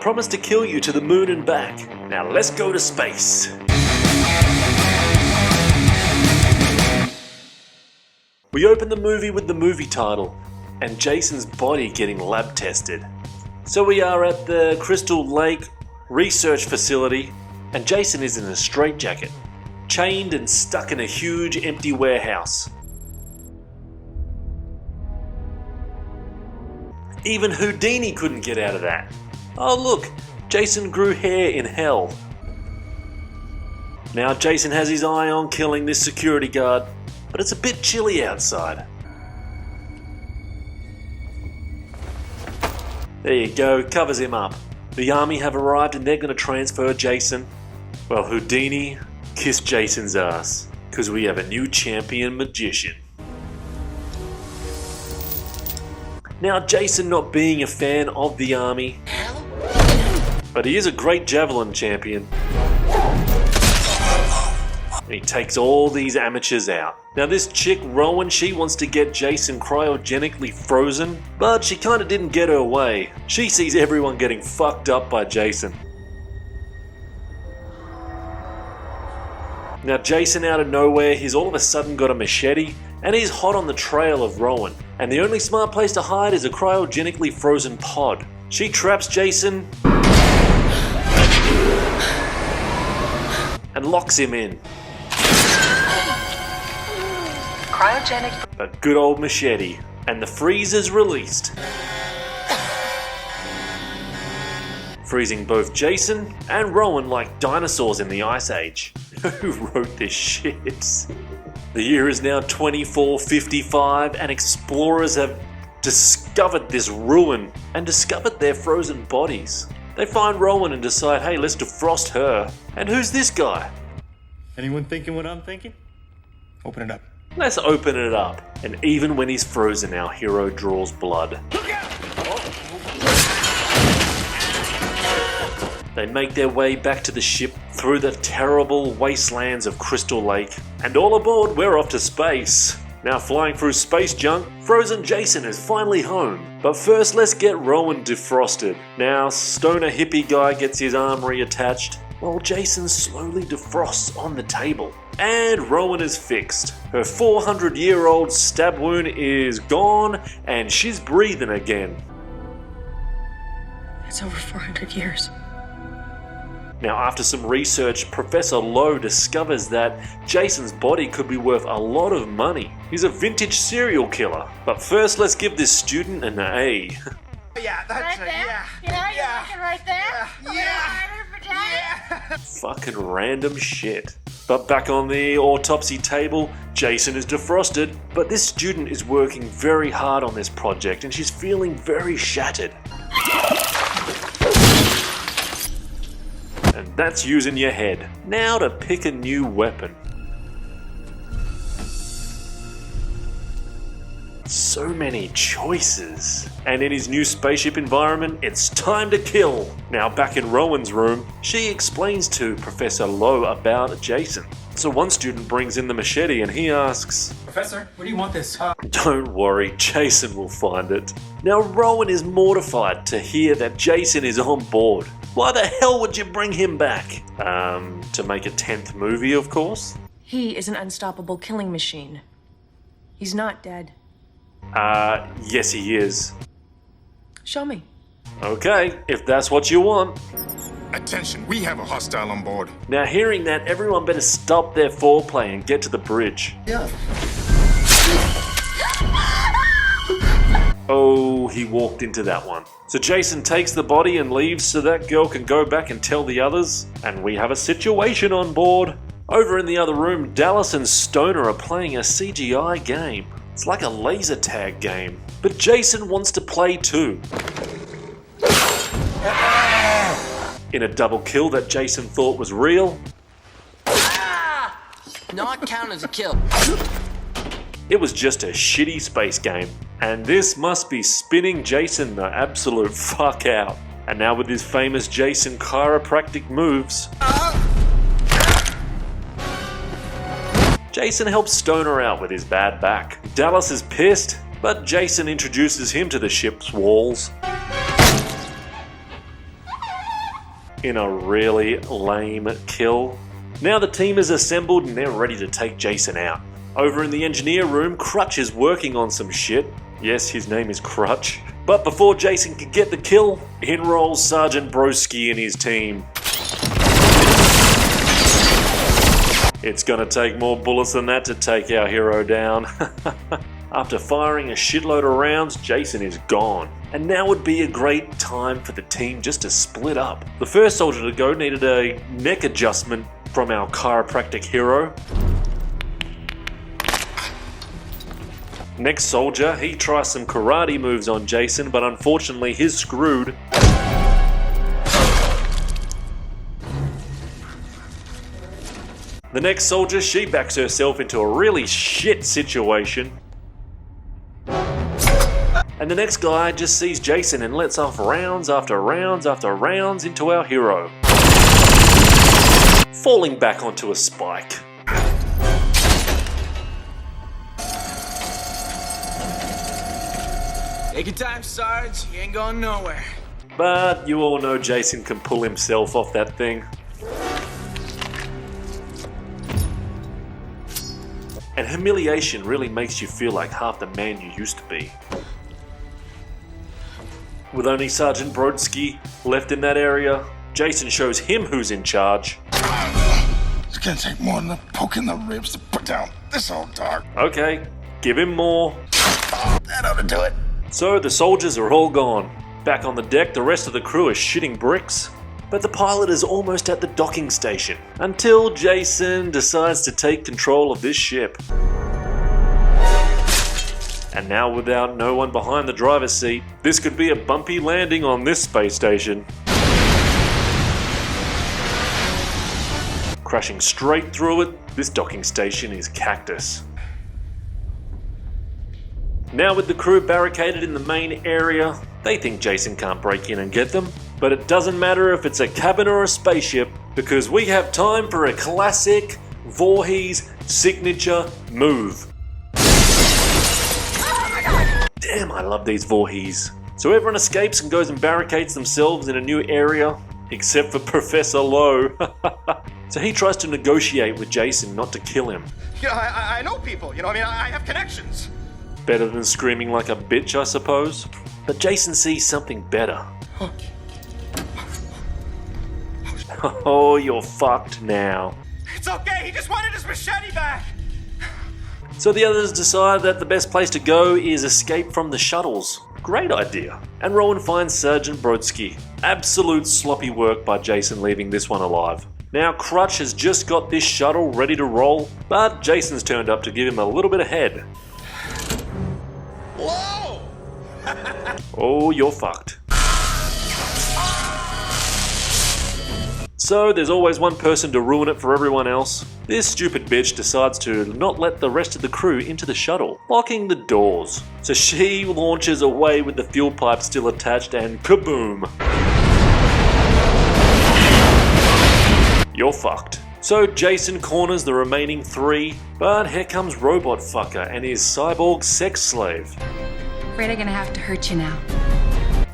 promise to kill you to the moon and back. Now let's go to space. We open the movie with the movie title and Jason's body getting lab tested. So we are at the Crystal Lake research facility and Jason is in a straitjacket, chained and stuck in a huge empty warehouse. Even Houdini couldn't get out of that. Oh look, Jason grew hair in hell. Now Jason has his eye on killing this security guard, but it's a bit chilly outside. There you go, covers him up. The army have arrived and they're going to transfer Jason. Well, Houdini, kiss Jason's ass, because we have a new champion magician. Now, Jason not being a fan of the army, but he is a great javelin champion. And he takes all these amateurs out. Now this chick, Rowan, she wants to get Jason cryogenically frozen, but she kinda didn't get her way. She sees everyone getting fucked up by Jason. Now Jason out of nowhere, he's all of a sudden got a machete, and he's hot on the trail of Rowan. And the only smart place to hide is a cryogenically frozen pod. She traps Jason and locks him in. Cryogenic. A good old machete, and the freeze is released. Freezing both Jason and Rowan like dinosaurs in the Ice Age. Who wrote this shit? The year is now 2455 and explorers have discovered this ruin and discovered their frozen bodies. They find Rowan and decide, hey, let's defrost her. And who's this guy? Anyone thinking what I'm thinking? Open it up. Let's open it up. And even when he's frozen, our hero draws blood. They make their way back to the ship through the terrible wastelands of Crystal Lake. And all aboard, we're off to space. Now flying through space junk, frozen Jason is finally home. But first let's get Rowan defrosted. Now stoner hippie guy gets his arm reattached, while Jason slowly defrosts on the table. And Rowan is fixed. Her 400-year-old stab wound is gone and she's breathing again. It's over 400 years. Now after some research, Professor Lowe discovers that Jason's body could be worth a lot of money. He's a vintage serial killer. But first let's give this student an A. Yeah, that's Right there? You're looking right there? Yeah. Fucking random shit. But back on the autopsy table, Jason is defrosted, but this student is working very hard on this project and she's feeling very shattered. And that's using your head. Now to pick a new weapon. So many choices. And in his new spaceship environment, it's time to kill. Now back in Rowan's room, she explains to Professor Lowe about Jason. So one student brings in the machete and he asks, Professor, where do you want this? Don't worry, Jason will find it. Now Rowan is mortified to hear that Jason is on board. Why the hell would you bring him back? To make a 10th movie, of course? He is an unstoppable killing machine. He's not dead. Yes he is. Show me. Okay, if that's what you want. Attention, we have a hostile on board. Now hearing that, everyone better stop their foreplay and get to the bridge. Yeah. Oh, he walked into that one. So Jason takes the body and leaves so that girl can go back and tell the others, and we have a situation on board. Over in the other room, Dallas and Stoner are playing a CGI game. It's like a laser tag game, but Jason wants to play too. In a double kill that Jason thought was real, Not count as a kill. it was just a shitty space game. And this must be spinning Jason the absolute fuck out. And now with his famous Jason chiropractic moves, Jason helps Stoner out with his bad back. Dallas is pissed, but Jason introduces him to the ship's walls. in a really lame kill. Now the team is assembled and they're ready to take Jason out. Over in the engineer room, Crutch is working on some shit. Yes, his name is Crutch. But before Jason can get the kill, in rolls Sergeant Broski and his team. It's gonna take more bullets than that to take our hero down. After firing a shitload of rounds, Jason is gone. And now would be a great time for the team just to split up. The first soldier to go needed a neck adjustment from our chiropractic hero. Next soldier, he tries some karate moves on Jason, but unfortunately he's screwed. The next soldier, she backs herself into a really shit situation. And the next guy just sees Jason and lets off rounds after rounds after rounds into our hero, falling back onto a spike. Take your time, Sarge. You ain't going nowhere. But you all know Jason can pull himself off that thing. And humiliation really makes you feel like half the man you used to be. With only Sergeant Brodsky left in that area, Jason shows him who's in charge. It's gonna take more than a poke in the ribs to put down this old dog. Okay, give him more. That ought to do it. So the soldiers are all gone. Back on the deck, the rest of the crew is shitting bricks. But the pilot is almost at the docking station until Jason decides to take control of this ship. And now without no one behind the driver's seat, this could be a bumpy landing on this space station. Crashing straight through it, this docking station is cactus. Now with the crew barricaded in the main area, they think Jason can't break in and get them. But it doesn't matter if it's a cabin or a spaceship, because we have time for a classic Voorhees signature move. Damn, I love these Voorhees. So everyone escapes and goes and barricades themselves in a new area, except for Professor Lowe. So he tries to negotiate with Jason not to kill him. You know, I know people, you know, I have connections. Better than screaming like a bitch, I suppose. But Jason sees something better. Oh, you're fucked now. It's okay, he just wanted his machete back. So the others decide that the best place to go is escape from the shuttles. Great idea. And Rowan finds Sergeant Brodsky. Absolute sloppy work by Jason leaving this one alive. Now Crutch has just got this shuttle ready to roll, but Jason's turned up to give him a little bit ahead. Whoa! Oh, you're fucked. So there's always one person to ruin it for everyone else. This stupid bitch decides to not let the rest of the crew into the shuttle, locking the doors. So she launches away with the fuel pipe still attached and kaboom! You're fucked. So Jason corners the remaining three, but here comes Robot Fucker and his cyborg sex slave. Afraid I'm gonna have to hurt you now.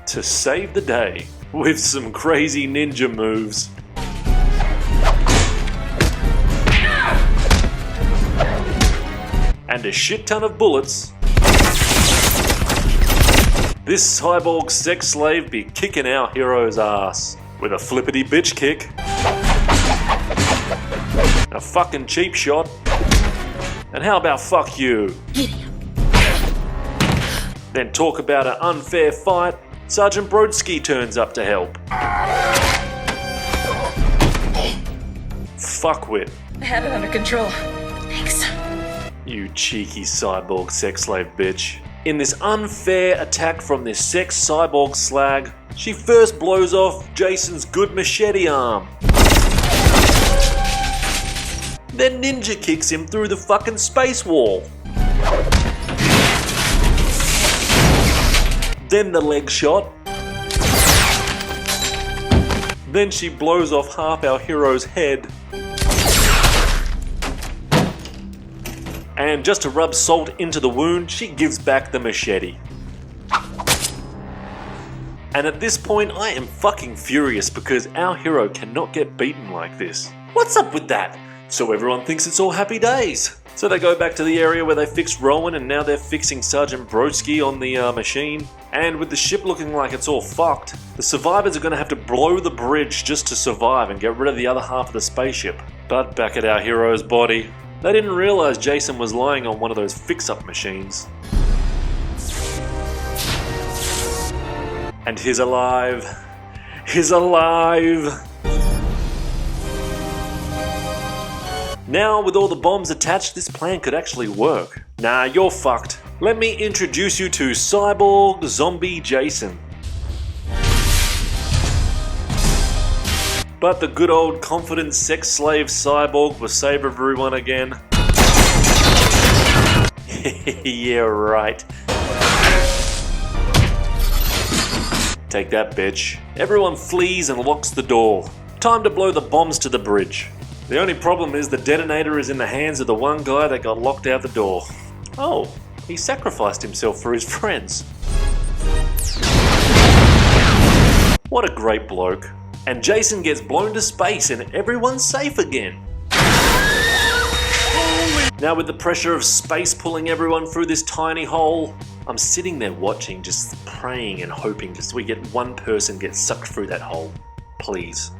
To save the day with some crazy ninja moves. And a shit ton of bullets. This cyborg sex slave be kicking our hero's ass with a flippity bitch kick, a fucking cheap shot, and how about fuck you? Then talk about an unfair fight, Sergeant Brodsky turns up to help. Fuckwit. I had it under control. Thanks. You cheeky cyborg sex slave bitch. In this unfair attack from this sex cyborg slag, she first blows off Jason's good machete arm. Then ninja kicks him through the fucking space wall. Then the leg shot. Then she blows off half our hero's head. And just to rub salt into the wound, she gives back the machete. And at this point, I am fucking furious because our hero cannot get beaten like this. What's up with that? So everyone thinks it's all happy days. So they go back to the area where they fixed Rowan, and now they're fixing Sergeant Brodsky on the machine. And with the ship looking like it's all fucked, the survivors are going to have to blow the bridge just to survive and get rid of the other half of the spaceship. But back at our hero's body, they didn't realize Jason was lying on one of those fix-up machines. And he's alive. He's alive! Now, with all the bombs attached, this plan could actually work. Nah, you're fucked. Let me introduce you to Cyborg Zombie Jason. But the good old confident sex slave Cyborg will save everyone again. Yeah, right. Take that, bitch. Everyone flees and locks the door. Time to blow the bombs to the bridge. The only problem is the detonator is in the hands of the one guy that got locked out the door. Oh, he sacrificed himself for his friends. What a great bloke. And Jason gets blown to space and everyone's safe again. Now with the pressure of space pulling everyone through this tiny hole, I'm sitting there watching, just praying and hoping just we get one person get sucked through that hole. Please.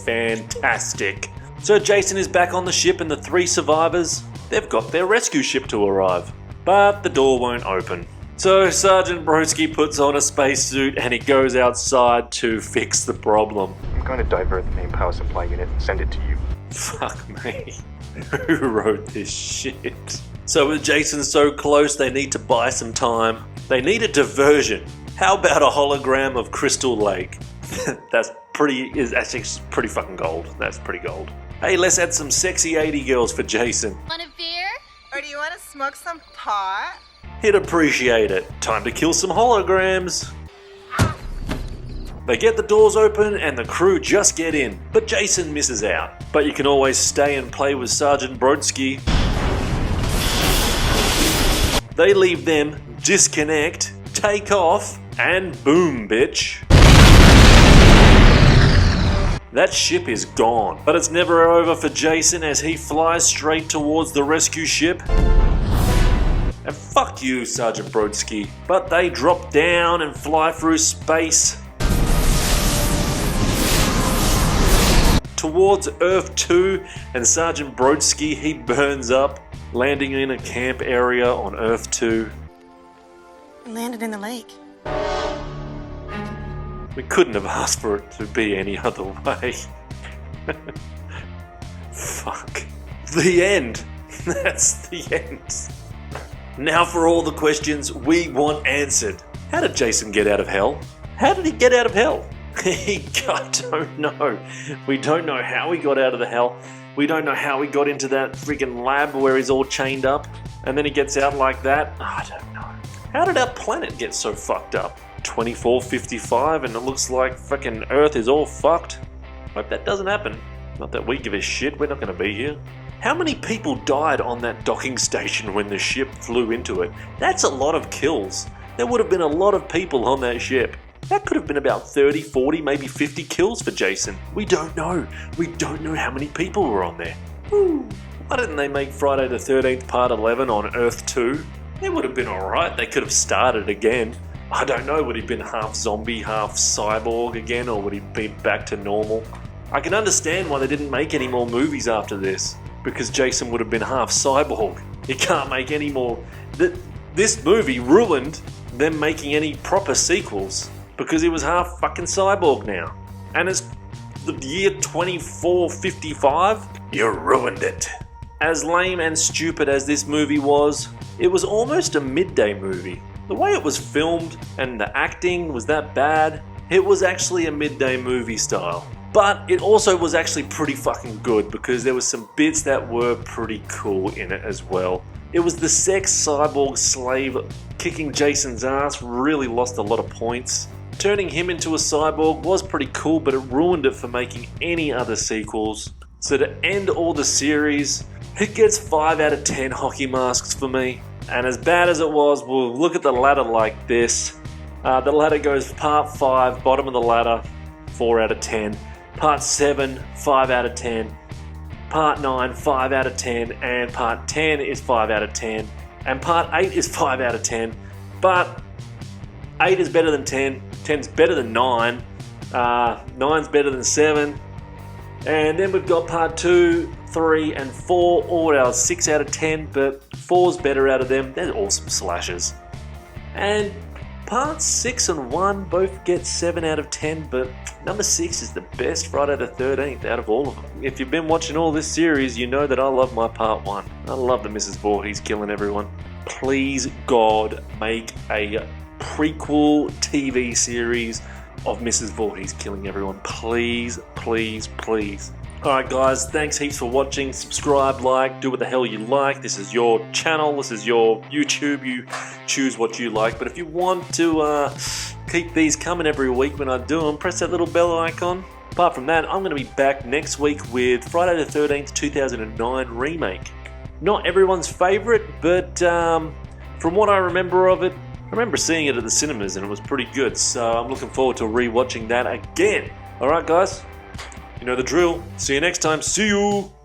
Fantastic. So Jason is back on the ship and the 3 survivors, they've got their rescue ship to arrive. But the door won't open. So Sergeant Brodsky puts on a spacesuit and he goes outside to fix the problem. I'm going to divert the main power supply unit and send it to you. Fuck me. Who wrote this shit? So with Jason so close, they need to buy some time. They need a diversion. How about a hologram of Crystal Lake? That's actually pretty fucking gold. That's pretty gold. Hey, let's add some sexy 80 girls for Jason. Want a beer? Or do you want to smoke some pot? He'd appreciate it. Time to kill some holograms. They get the doors open and the crew just get in, but Jason misses out. But you can always stay and play with Sergeant Brodsky. They leave them, disconnect, take off, and boom, bitch. That ship is gone, but it's never over for Jason as he flies straight towards the rescue ship. And fuck you, Sergeant Brodsky, but they drop down and fly through space towards Earth 2, and Sergeant Brodsky, he burns up, landing in a camp area on Earth 2. We landed in the lake. We couldn't have asked for it to be any other way. Fuck. The end. That's the end. Now for all the questions we want answered. How did Jason get out of hell? How did he get out of hell? I don't know. We don't know how he got out of the hell. We don't know how he got into that freaking lab where he's all chained up. And then he gets out like that. I don't know. How did our planet get so fucked up? 2455 and it looks like fucking Earth is all fucked. Hope that doesn't happen. Not that we give a shit, we're not going to be here. How many people died on that docking station when the ship flew into it? That's a lot of kills. There would have been a lot of people on that ship. That could have been about 30, 40, maybe 50 kills for Jason. We don't know. We don't know how many people were on there. Woo. Why didn't they make Friday the 13th Part 11 on Earth 2? It would have been alright. They could have started again. I don't know, would he have been half zombie, half cyborg again, or would he be back to normal? I can understand why they didn't make any more movies after this, because Jason would have been half cyborg. You can't make any more. This movie ruined them making any proper sequels, because he was half fucking cyborg now. And it's the year 2455. You ruined it. As lame and stupid as this movie was, it was almost a midday movie. The way it was filmed and the acting was that bad, it was actually a midday movie style. But it also was actually pretty fucking good because there was some bits that were pretty cool in it as well. It was the sex cyborg slave kicking Jason's ass really lost a lot of points. Turning him into a cyborg was pretty cool, but it ruined it for making any other sequels. So to end all the series, it gets 5 out of 10 hockey masks for me. And as bad as it was, we'll look at the ladder like this. The ladder goes part 5, bottom of the ladder, 4 out of 10. Part 7, 5 out of 10. Part 9, 5 out of 10. And part 10 is 5 out of 10. And part 8 is 5 out of 10. But 8 is better than 10. 10's better than 9. 9's better than 7. And then we've got part 2, 3, and 4. All are 6 out of 10, but 4's better out of them. They're awesome slashers. And parts 6 and 1 both get 7 out of 10, but number 6 is the best Friday the 13th out of all of them. If you've been watching all this series, you know that I love my part 1. I love the Mrs. Voorhees killing everyone. Please, God, make a prequel TV series of Mrs. Voorhees killing everyone. Please, please, please. Alright guys, thanks heaps for watching. Subscribe, like, do what the hell you like. This is your channel, this is your YouTube. You choose what you like. But if you want to keep these coming every week when I do them, press that little bell icon. Apart from that, I'm going to be back next week with Friday the 13th, 2009 remake. Not everyone's favourite, but from what I remember of it, I remember seeing it at the cinemas and it was pretty good, so I'm looking forward to rewatching that again. Alright guys, you know the drill. See you next time. See you!